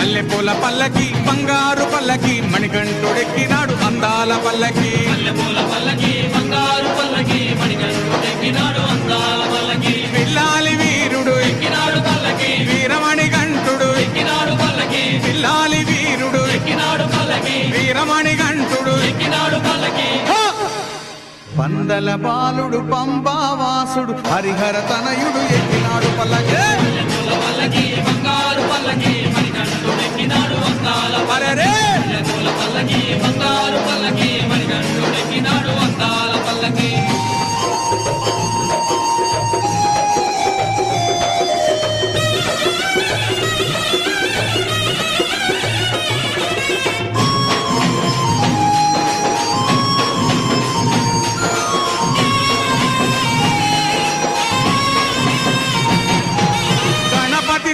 మల్లెపూల పల్లకి బంగారు పల్లకి మణికంఠుడెక్కినాడు అందాల పల్లకి మల్లెపూల పల్లకి బంగారు పల్లకి మణికంఠుడెక్కినాడు అందాల పల్లకి పిల్లాలి వీరుడు ఎక్కినాడు పల్లకి వీరమణి గంటుడు ఎక్కినాడు పల్లకి పిల్లాలి వీరుడు ఎక్కినాడు పల్లకి వీరమణి గంటుడు ఎక్కినాడు పల్లకి పందల బాలుడు పంబావాసుడు హరిహర తనయుడు ఎక్కినాడు పల్లకి బంగారు పల్లకి మణికంఠుడు ఎక్కినాడు అందాల పల్లకి బంగారు పల్లకి మణికంఠుడు ఎక్కినాడు అందాల పల్లకి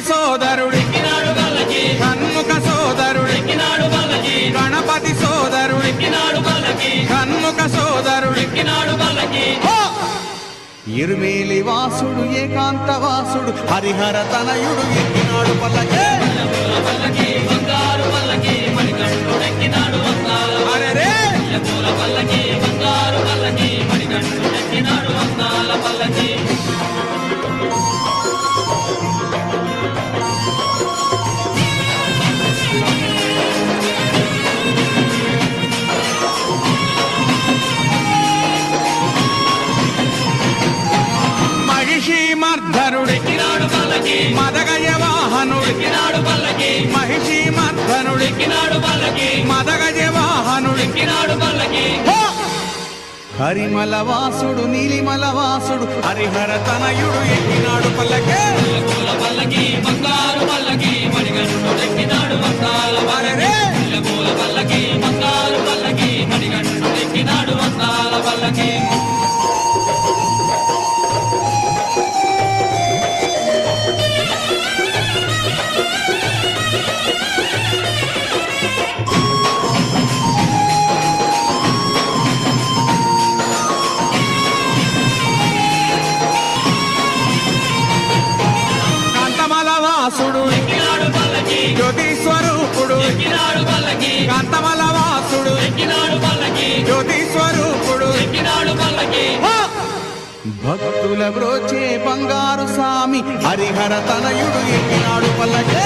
సోదరుడు ఎక్కినాడు పల్లకి కన్ముఖ సోదరుడు ఎక్కినాడు పల్లకి గణపతి సోదరుడు ఎక్కినాడు పల్లకి కన్ముఖ సోదరుడు ఎక్కినాడు పల్లకి ఇరుమేలి వాసుడు ఏకాంత వాసుడు హరిహర తనయుడు ఎక్కినాడు పల్లకి బంగారు పల్లకి మణికంఠుడు ఎక్కినాడు పల్లకి బంగారు పల్లకి మణికంఠుడు ఎక్కినాడు అందాల పల్లకి మర్ధనుడు ఎక్కినాడు పల్లకి మదగజ వాహనుడు ఎక్కినాడు పల్లకి మహిషి మర్ధనుడు ఎక్కినాడు పల్లకి మదగజ వాహనుడు ఎక్కినాడు పల్లకి హరిమల వాసుడు నీలిమల వాసుడు హరిహర తనయుడు ఎక్కినాడు పల్లకి పల్లకి బంగారు పల్లకి మణికంఠుడు ఎక్కినాడు అందాల పల్లకి బంగారు పల్లకి మణికంఠుడు ఎక్కినాడు అందాల పల్లకి వాసుడు ఎక్కినాడు పల్లకి జ్యోతి స్వరూపుడు ఎక్కినాడు పల్లకి కాంతమల వాసుడు ఎక్కినాడు పల్లకి జ్యోతి స్వరూపుడు ఎక్కినాడు పల్లకి భక్తుల బ్రోచే బంగారు స్వామి హరిహర తనయుడు ఎక్కినాడు పల్లకి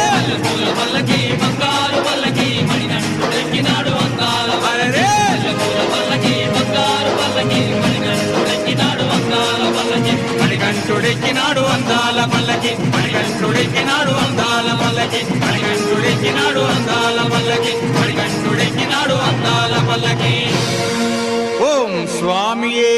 పల్లకి బంగారు పల్లకి మణికంఠుడు ఎక్కినాడు అందాల పల్లకి బంగారు పల్లకి మణికంఠుడు ఎక్కినాడు అందాల పల్లకి మణికంఠుడెక్కినాడు అందాల పల్లకి మణికంఠుడెక్కినాడు అందాల పల్లకి మణికంఠుడెక్కినాడు అందాల పల్లకి మణికంఠుడెక్కినాడు అందాల పల్లకి ఓం స్వామియే